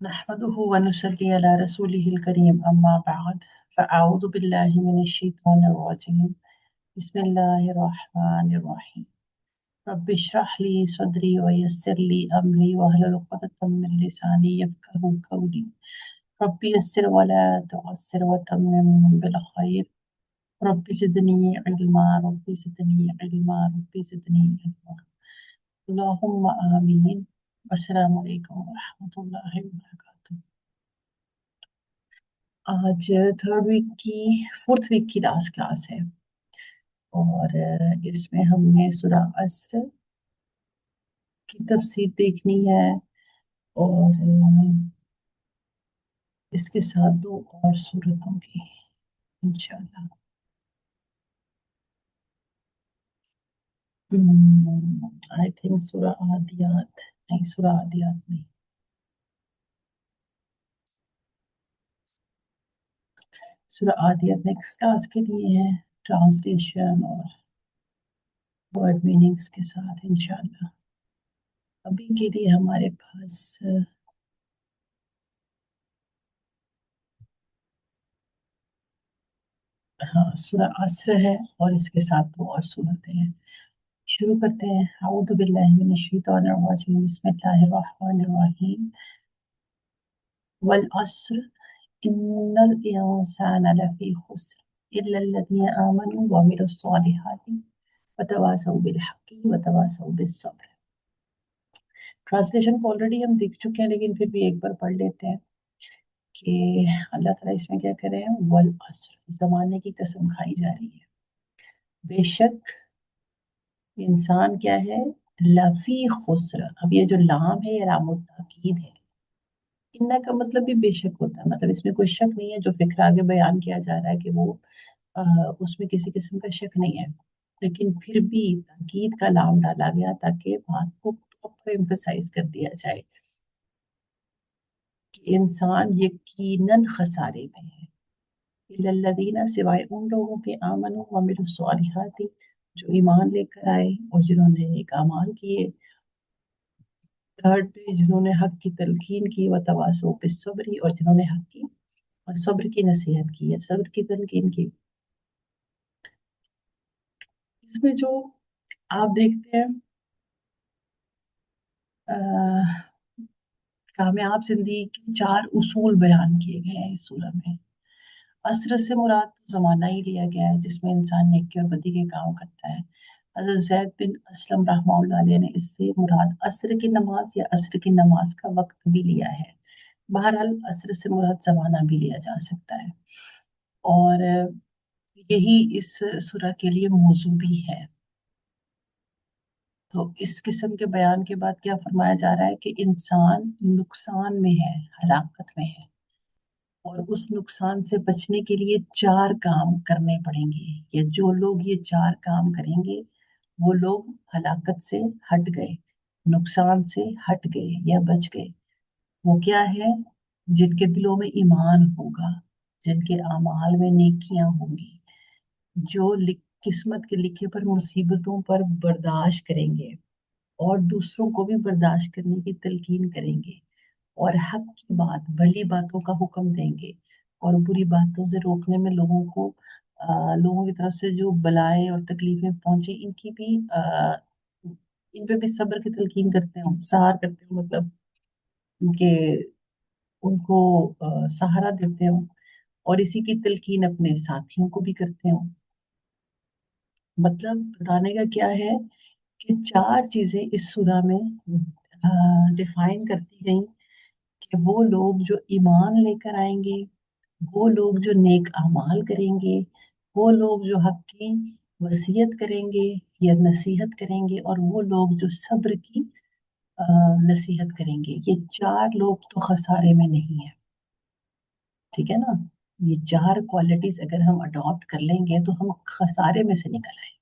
नहमदुहु व नुसल्ली अला रसूलिहिल करीम अम्मा बाद फ़अऊज़ु बिल्लाहि मिनश शैतानिर रजीम बिस्मिल्लाहिर रहमानिर रहीम रब्बि इश्रह ली सदरी व यस्सिर ली अमरी वहलुल उक़दतम मिन लिसानी यफ़क़हू क़ौली रब्बि यस्सिर व ला तुअस्सिर व तम्मिम बिल खैर रब्बि ज़िदनी इल्मा रब्बि ज़िदनी इल्मा रब्बि ज़िदनी इल्मा अल्लाहुम्मा आमीन। अस्सलामु अलैकुम व रहमतुल्लाहि व बरकातुहू। आज थर्ड वीक की फोर्थ वीक की लास्ट क्लास है और इसमें हमने सूरा अस्र की तफसीर देखनी है और इसके साथ दो और सूरतों की इंशाल्लाह। आई थिंक सूरा आदियात नहीं, सूरा आदियात नहीं, सूरा आदियात नेक्स्ट क्लास के लिए है, ट्रांसलेशन और वर्ड मीनिंग्स के साथ इंशाल्लाह। अभी के लिए हमारे पास हाँ सूरा अस्र है और इसके साथ दो और सूरतें हैं। शुरू करते हैं। अऊज़ु बिल्लाहि मिनश शैतानिर रजीम बिस्मिल्लाहिर रहमानिर रहीम वल अस्र इन्नल इंसाना लफी खुस्र इल्लल्लज़ीना आमनू व अमिलुस सॉलिहाति व तवासौ बिल हक़्क़ि व तवासौ बिस सब्र। ट्रांसलेशन को ऑलरेडी हम देख चुके हैं लेकिन फिर भी एक बार पढ़ लेते हैं कि अल्लाह ताला इसमें क्या कह रहे हैं। वल अस्र, जमाने की कसम खाई जा रही है। बेशक इंसान क्या है, लफी खुस्र। अब ये जो लाम है ये लाम ताकीद है। इन्ना का मतलब भी बेशक होता है, मतलब इसमें कोई शक नहीं है। जो फिक्र आगे बयान किया जा रहा है कि वो अ, उसमें किसी किस्म का शक नहीं है, लेकिन फिर भी ताकीद का लाम डाला गया ताकि बात को प्रॉपर एम्फसाइज कर दिया जाए कि इंसान यकीनन खसारे में है। इल्लल्लज़ीना, सिवाय उन लोगों के आमनू व अमिलुस सॉलिहाति, जो ईमान लेकर आए और जिन्होंने नेक अमाल किए। थर्ड पे जिन्होंने हक की तलकीन की, व तवासौ बिस्सब्री, और जिन्होंने हक की और सब्र की नसीहत की है, सब्र की तलकीन की। इसमें जो आप देखते हैं कामयाब जिंदगी के चार उसूल बयान किए गए हैं इस सूरह में। असर से मुराद तो जमाना ही लिया गया है जिसमें इंसान नेकी और बदी के काम करता है। हज़रत ज़ैद बिन असलम रहमतुल्लाह अलैह ने इससे मुराद असर की नमाज या असर की नमाज का वक्त भी लिया है। बहरहाल असर से मुराद जमाना भी लिया जा सकता है और यही इस सूरह के लिए मौजू भी है। तो इस किस्म के बयान के बाद क्या फरमाया जा रहा है कि इंसान नुकसान में है, हलाकत में है, और उस नुकसान से बचने के लिए चार काम करने पड़ेंगे। या जो लोग ये चार काम करेंगे वो लोग हलाकत से हट गए, नुकसान से हट गए या बच गए। वो क्या है? जिनके दिलों में ईमान होगा, जिनके आमाल में नेकियां होंगी, जो किस्मत के लिखे पर मुसीबतों पर बर्दाश्त करेंगे और दूसरों को भी बर्दाश्त करने की तलकीन करेंगे और हक की बात, भली बातों का हुक्म देंगे और बुरी बातों से रोकने में लोगों की तरफ से जो बलाएं और तकलीफें पहुंचे इनकी भी इन पे भी सब्र की तलकीन करते हो, सहार करते हो, मतलब उनके उनको सहारा देते हो और इसी की तलकीन अपने साथियों को भी करते हो। मतलब बताने का क्या है कि चार चीजें इस सूरा में डिफाइन करती गई कि वो लोग जो ईमान लेकर आएंगे, वो लोग जो नेक अमाल करेंगे, वो लोग जो हक की वसीयत करेंगे या नसीहत करेंगे, और वो लोग जो सब्र की अ, नसीहत करेंगे। ये चार लोग तो खसारे में नहीं है, ठीक है ना। ये चार क्वालिटीज अगर हम अडॉप्ट कर लेंगे तो हम खसारे में से निकल आए।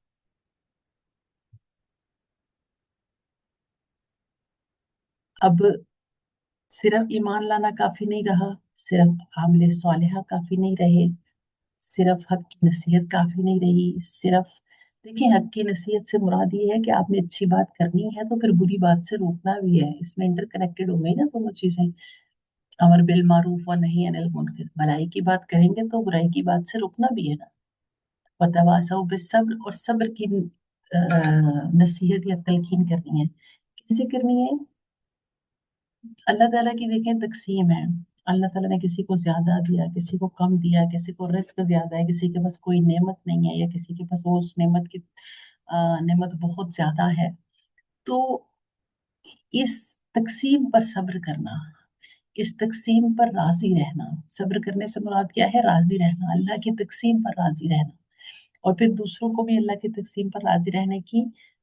अब सिर्फ ईमान लाना काफी नहीं रहा, सिर्फ आमले सालिहा काफी नहीं रहे, सिर्फ हक की नसीहत काफी नहीं रही। सिर्फ देखिए, हक की नसीहत से मुराद ये है कि आपने अच्छी बात करनी है तो फिर बुरी बात से रोकना भी है, इसमें इंटरकनेक्टेड हो गई ना दोनों चीजें। अमर बिल मारूफ व नही अनिल मुनकर, भलाई की बात करेंगे तो बुराई की बात से रुकना भी है ना। वतवासौ बिस्सब्र, और सब्र की नसीहत या तलकीन करनी है। किसे करनी है? अल्लाह ताला की देखें तकसीम है। अल्लाह ताला ने किसी को ज्यादा दिया, किसी को कम दिया, किसी को रिस्क ज्यादा है, किसी के पास कोई नेमत नहीं है, या किसी के पास वो उस नेमत की नेमत बहुत ज्यादा है। तो इस तकसीम पर सब्र करना, इस तकसीम पर राजी रहना, सब्र करने से मुराद क्या है? राजी रहना, अल्लाह की तकसीम पर राजी रहना। और फिर दूसरों को भी अल्लाह की तकसीम पर राजी रहने की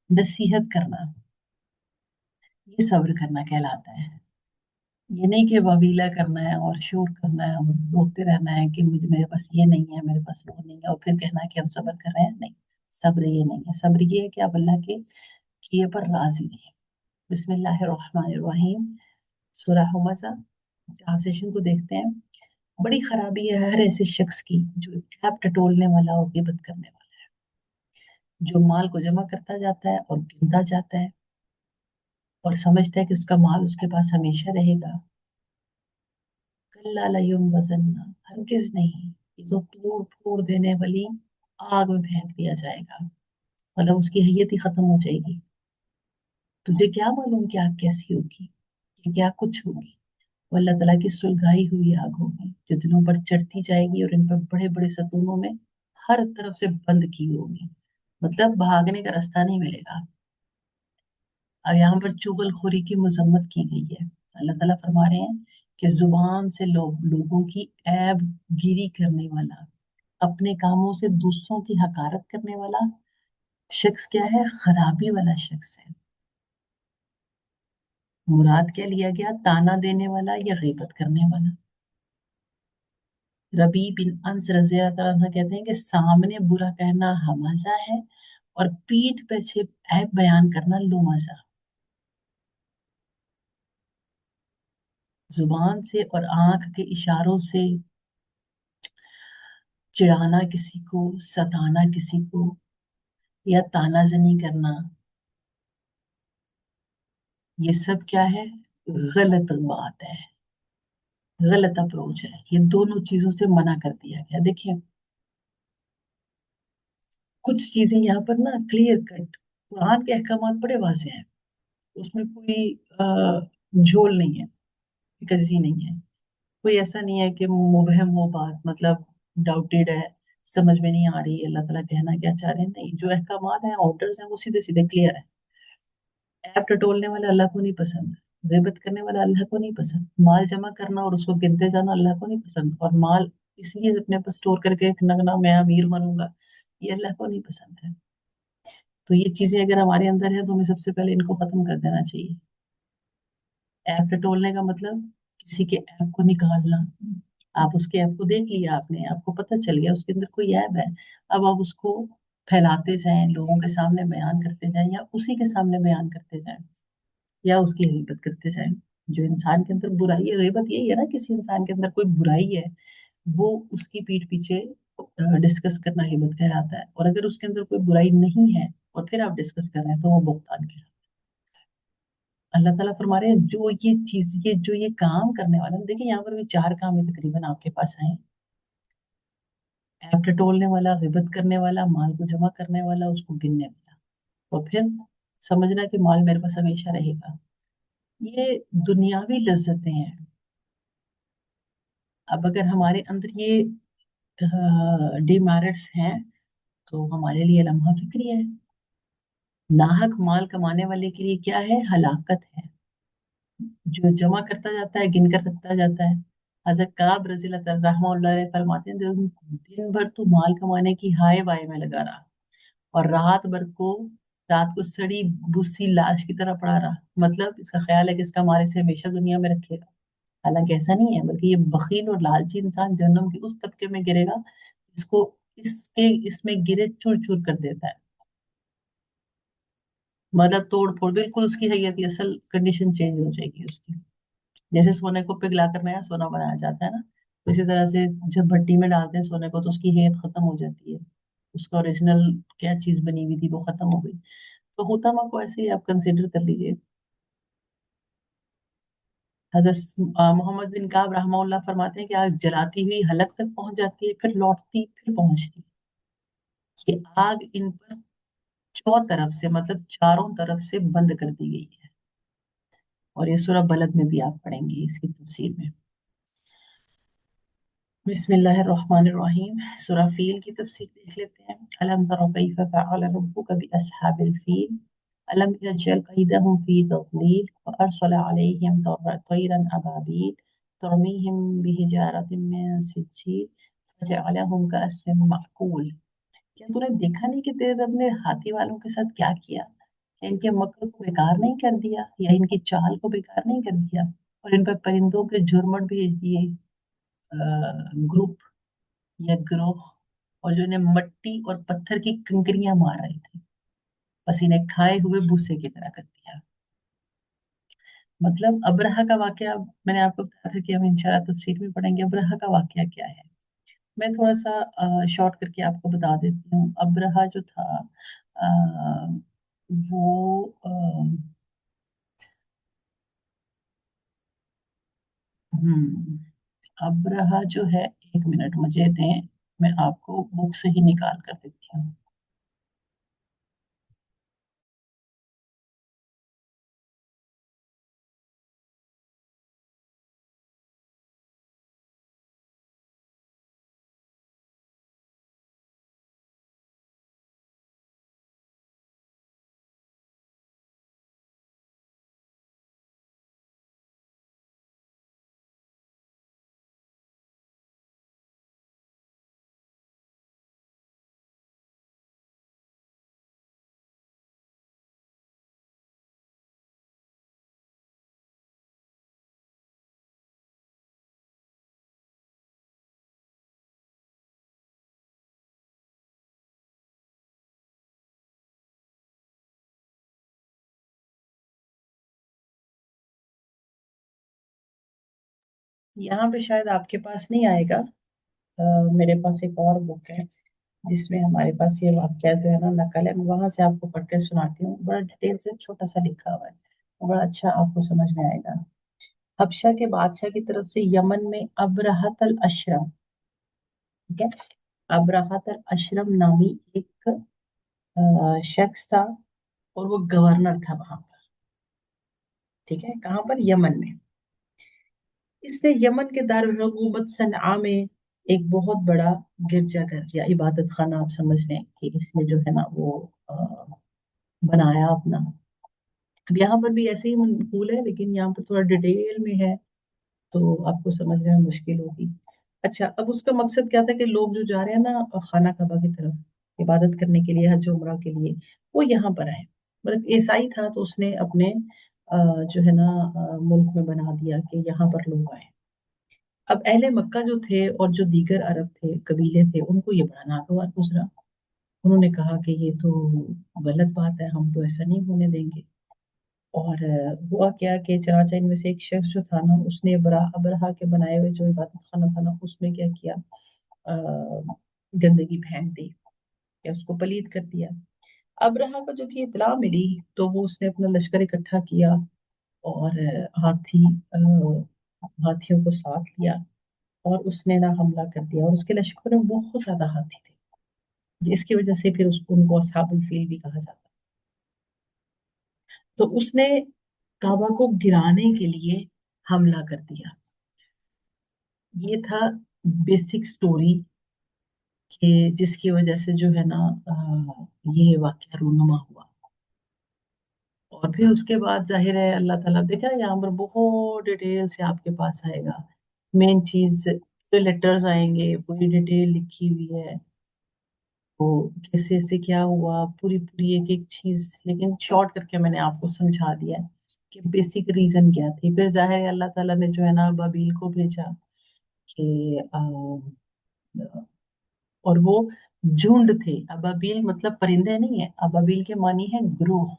नसीहत करना, ये सब्र करना कहलाता है। ये नहीं कि ववीला करना है और शोर करना है और बोलते रहना है कि मुझे, मेरे पास ये नहीं है, मेरे पास वो नहीं है, और फिर कहना है कि हम सब्र कर रहे हैं। नहीं, सब्र ये नहीं है। सब्र ये है कि आप अल्लाह के किए पर राजी रहें। बिस्मिल्लाहिर्रहमानिर्रहीम। सूरह हुमज़ा, ट्रांसलेशन को देखते हैं। बड़ी खराबी है हर ऐसे शख्स की जो ऐप टटोलने वाला और गिबत करने वाला, जो माल को जमा करता जाता है और गिनता जाता है और समझता है कि उसका माल उसके पास हमेशा रहेगा। कल्ला लयुनबज़न्ना, हरगिज नहीं, ये तो तोड़ फोड़ देने वाली आग में फेंक दिया जाएगा। मतलब उसकी हैयत ही खत्म हो जाएगी। तुझे क्या मालूम कि आग कैसी होगी, कि क्या कुछ होगी? वो अल्लाह ताला की सुलगाई हुई आग होगी जो दिनों पर चढ़ती जाएगी और इन पर बड़े बड़े सतूनों में हर तरफ से बंद की होगी। मतलब भागने का रास्ता नहीं मिलेगा। अब यहाँ पर चुगलखोरी की मजम्मत की गई है। अल्लाह ताला फरमा रहे हैं कि जुबान से लोगों की ऐब गिरी करने वाला, अपने कामों से दूसरों की हकारत करने वाला शख्स क्या है? खराबी वाला शख्स है। मुराद क्या लिया गया? ताना देने वाला या गीबत करने वाला। रबी बिन अंस रज़ी अल्लाह अन्हु कहते हैं कि सामने बुरा कहना हमाजा है और पीठ पीछे ऐब बयान करना लुमजा। जुबान से और आंख के इशारों से चिढ़ाना किसी को, सताना किसी को, या तानाजनी करना, ये सब क्या है? गलत बात है, गलत अप्रोच है। ये दोनों चीजों से मना कर दिया गया। देखिए, कुछ चीजें यहाँ पर ना क्लियर कट, कुरान के अहकामात बड़े वाज़ेह हैं, उसमें कोई झोल नहीं है, कजी नहीं है। कोई ऐसा नहीं है कि मुबहम हो बात, मतलब डाउटेड है, समझ में नहीं आ रही अल्लाह ताला कहना क्या चाह रहे हैं। नहीं, जो अहकामात हैं, ऑर्डर्स हैं, वो सीधे सीधे क्लियर है। ऐप टटोलने वाला अल्लाह को नहीं पसंद, गीबत करने वाला अल्लाह को नहीं पसंद, माल जमा करना और उसको गिनते जाना अल्लाह को नहीं पसंद, और माल इसलिए अपने पास स्टोर करके रखना, मैं अमीर बनूंगा, ये अल्लाह को नहीं पसंद है। तो ये चीजें अगर हमारे अंदर है तो हमें सबसे पहले इनको खत्म कर देना चाहिए। ऐप टटोलने का मतलब किसी के ऐप को निकालना। आप उसके ऐप को देख लिया, आपने, आपको पता चल गया उसके अंदर कोई ऐप है, अब आप उसको फैलाते जाएं, लोगों के सामने बयान करते जाएं, या उसी के सामने बयान करते जाएं, या उसकी गीबत करते जाएं। जो इंसान के अंदर बुराई है, गीबत यही है ना, किसी इंसान के अंदर कोई बुराई है, वो उसकी पीठ पीछे डिस्कस करना गीबत कहलाता है। और अगर उसके अंदर कोई बुराई नहीं है और फिर आप डिस्कस कर रहे हैं तो वो बहतान कहलाता है। अल्लाह ताला फरमा रहे हैं जो ये चीज, ये जो ये काम करने वाला, देखिए यहाँ पर भी चार काम है तकरीबन आपके पास आए। ऐप टटोलने वाला, गीबत करने वाला, माल को जमा करने वाला, उसको गिनने वाला, और फिर समझना कि माल मेरे पास हमेशा रहेगा। ये दुनियावी लज्जतें हैं। अब अगर हमारे अंदर ये डिमेरिट्स हैं तो हमारे लिए लम्हा फिक्री है। नाहक माल कमाने वाले के लिए क्या है? हलाकत है। जो जमा करता जाता है, गिन कर रखता जाता है। हजरत काब रज़ी अल्लाह रहमतुल्लाह फरमाते हैं, दिन भर तू माल कमाने की हाय वाय में लगा रहा और रात को सड़ी बुस्सी लाश की तरह पड़ा रहा। मतलब इसका ख्याल है कि इसका माल इसे हमेशा दुनिया में रखेगा। हालांकि ऐसा नहीं है, बल्कि ये बखील और लालची इंसान जहन्नम के उस तबके में गिरेगा इसको, इसके इसमें गिरे चूर चूर कर देता है। मतलब तोड़ फोड़, बिल्कुल उसकी हैयत असल कंडीशन चेंज हो जाएगी उसकी। जैसे सोने को पिघला कर नया सोना बनाया जाता है ना, तो इसी तरह से जब भट्टी में डालते हैं सोने को तो उसकी हैयत खत्म हो जाती है। उसका ओरिजिनल क्या चीज बनी हुई थी वो खत्म हो गई। तो होता को ऐसे ही आप कंसिडर कर लीजिए। हजरत मोहम्मद बिन काब रहमहुल्लाह फरमाते हैं कि आग जलाती हुई हलक तक पहुंच जाती है, फिर लौटती, फिर पहुंचती। ये आग इन पर चौ तरफ से, मतलब चारों तरफ से बंद कर दी गई है। और ये सूरह बलद में भी आप पढ़ेंगे इसकी तफसीर में। बिस्मिल्लाहिर्रहमानिर्रहीम। सूरह फील की तफसीर देख लेते हैं। अलम तरा कैफ फअल रब्बुका बिअस्हाबिल फील अलम यजअल कैदहुम फी तضलील व अरसल अलैहिम तयरन अबाबील तरमीहिम बिहिजारतिन मिन सिज्जील फजअलहुम कअस्फिन मअकूल। क्या तूने देखा नहीं कि तेरे रब ने हाथी वालों के साथ क्या किया? क्या इनके मक्र को बेकार नहीं कर दिया, या इनकी चाल को बेकार नहीं कर दिया? और इन पर परिंदों के झुरमुट भेज दिए, ग्रुप या ग्रोह, और जो इन्हें मट्टी और पत्थर की कंकरियां मार रहे थे, बस इन्हें खाए हुए भूसे की तरह कर दिया। मतलब अब्रहा का वाकया मैंने आपको बताया था कि हम इंशाअल्लाह तफसीर में पढ़ेंगे। अब्रहा का वाकया क्या है, मैं थोड़ा सा शॉर्ट करके आपको बता देती हूँ। अब्रहा जो था, अ, वो अब्रहा जो है, एक मिनट मुझे दें, मैं आपको बुक से ही निकाल कर देती हूँ। यहाँ पे शायद आपके पास नहीं आएगा। अ, मेरे पास एक और बुक है जिसमें हमारे पास ये वाक्य जो है ना नकल है। मैं वहां से आपको पढ़ के सुनाती हूँ, बड़ा डिटेल से छोटा सा लिखा हुआ है, और बड़ा अच्छा आपको समझ में आएगा। हबशा के बादशाह की तरफ से यमन में अबरहत अल अशरम, ठीक है, अबरहत अल अशरम नामी एक शख्स था, और वो गवर्नर था वहां पर। ठीक है, कहाँ पर? यमन में। इसने यमन के दारुल हुकूमत सनआ में एक बहुत बड़ा गिरजाघर या इबादत खाना, आप समझ लें कि इसने जो है ना वो अ, बनाया अपना। अब यहाँ पर भी ऐसे ही मनकूल है, लेकिन यहाँ पर थोड़ा डिटेल में है, तो आपको समझने में मुश्किल होगी। अच्छा, अब उसका मकसद क्या था कि लोग जो जा रहे हैं ना खाना काबा की तरफ इबादत करने के लिए, हज उम्रा के लिए, वो यहाँ पर आए। मतलब ईसाई था तो उसने अपने जो है ना मुल्क में बना दिया कि यहाँ पर लोग आए। अब अहले मक्का जो थे और जो दीगर अरब थे, कबीले थे, उनको ये बड़ा नागवार गुजरा। उन्होंने कहा कि ये तो गलत बात है, हम तो ऐसा नहीं होने देंगे। और हुआ क्या कि चनाचा इनमें से एक शख्स जो था ना, उसने अबरहा के बनाए हुए जो इबादत खाना था ना, उसमें क्या किया, गंदगी फेंक दी, या उसको पलीद कर दिया। अबरहा को जब ये इतला मिली, तो वो उसने अपना लश्कर इकट्ठा किया, और हाथियों को साथ लिया, और उसने ना हमला कर दिया, और उसके लश्कर में बहुत ज्यादा हाथी थे, जिसकी वजह से फिर उसको उनको असहाबुल फील भी कहा जाता है। तो उसने काबा को गिराने के लिए हमला कर दिया। ये था बेसिक स्टोरी कि जिसकी वजह से जो है ना ये वाकया रूनुमा हुआ। और फिर उसके बाद जाहिर है अल्लाह ताला, देखा है यहाँ पर बहुत डिटेल से आपके पास आएगा। मेन चीज, लेटर्स आएंगे, पूरी डिटेल लिखी हुई है, तो कैसे ऐसे क्या हुआ, पूरी पूरी एक एक चीज, लेकिन शॉर्ट करके मैंने आपको समझा दिया है कि बेसिक रीजन क्या थी। फिर जाहिर है अल्लाह ताला ने जो है ना बाबील को भेजा कि और वो झुंड थे। अबाबील मतलब परिंदे नहीं है, अबाबील के मानी है ग्रोह,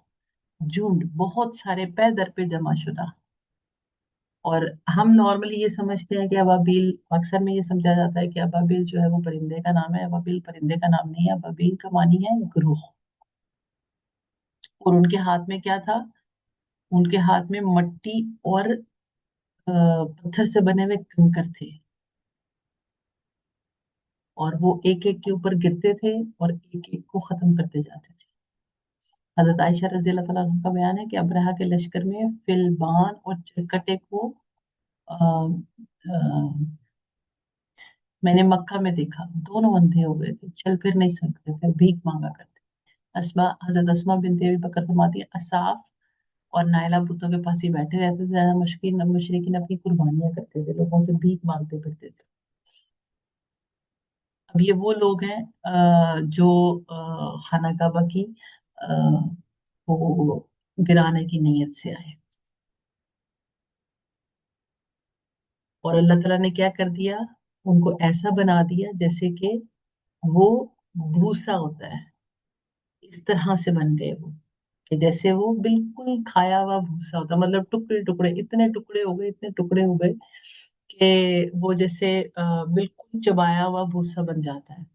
झुंड, बहुत सारे पै दर पे जमा शुदा। और हम नॉर्मली ये समझते हैं कि अबाबील, अक्सर में ये समझा जाता है कि अबाबील जो है वो परिंदे का नाम है। अबाबील परिंदे का नाम नहीं है, अबाबील का मानी है ग्रोह। और उनके हाथ में क्या था? उनके हाथ में मट्टी और पत्थर से बने हुए कंकर थे, और वो एक एक के ऊपर गिरते थे और एक एक को खत्म करते जाते थे। हजरत आयशा रजी अल्लाह तआला अन्हा का बयान है कि अब्रहा के लश्कर में फिलबान और चरकटे को अ, अ, मैंने मक्का में देखा, दोनों अंधे हो गए थे, चल फिर नहीं सकते थे, भीख मांगा करते। अस्मा हजरत अस्मा बिनते अबी बकर फरमाती है, असाफ और नायला बुतों के पास ही बैठे रहते थे, ज्यादा मुशकिन मुशरिकीन अपनी कुर्बानियां करते थे, लोगों से भीख मांगते फिरते थे। अब ये वो लोग हैं जो खाना काबा की अ, वो गिराने की नीयत से आए, और अल्लाह ताला ने क्या कर दिया, उनको ऐसा बना दिया जैसे कि वो भूसा होता है, इस तरह से बन गए वो, कि जैसे वो बिल्कुल खाया हुआ भूसा होता है, मतलब टुकड़े टुकड़े, इतने टुकड़े हो गए, इतने टुकड़े हो गए कि वो जैसे बिल्कुल चबाया हुआ भूसा बन जाता है।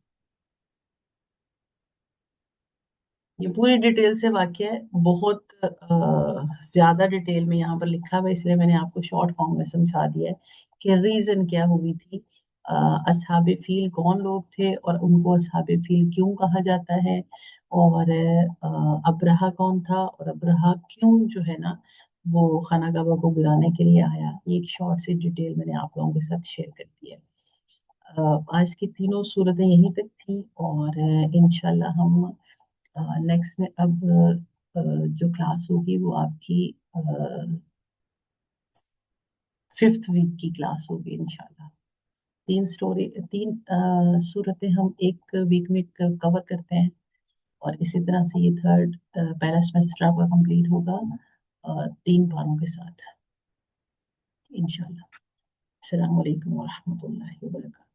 ये पूरी डिटेल से वाक्य है, बहुत ज्यादा डिटेल में यहाँ पर लिखा हुआ है, इसलिए मैंने आपको शॉर्ट फॉर्म में समझा दिया है कि रीजन क्या हुई थी। असहाबे फील कौन लोग थे और उनको असहाबे फील क्यों कहा जाता है, और अब्रहा कौन था और अब्रहा क्यों जो है ना वो खाना काबा को गिराने के लिए आया, ये एक शॉर्ट सी डिटेल मैंने आप लोगों के साथ शेयर कर दी है। आज की तीनों सूरतें यहीं तक थी, और इंशाल्लाह हम नेक्स्ट में अब जो क्लास होगी वो आपकी 5th वीक की क्लास होगी इंशाल्लाह। तीन सूरतें हम एक वीक में कवर करते हैं, और इसी तरह से ये थर्ड पहला सेमेस्टर आपका कंप्लीट होगा 3 पारों के साथ इंशाल्लाह। अस्सलाम वालेकुम व रहमतुल्लाहि व बरकातहू।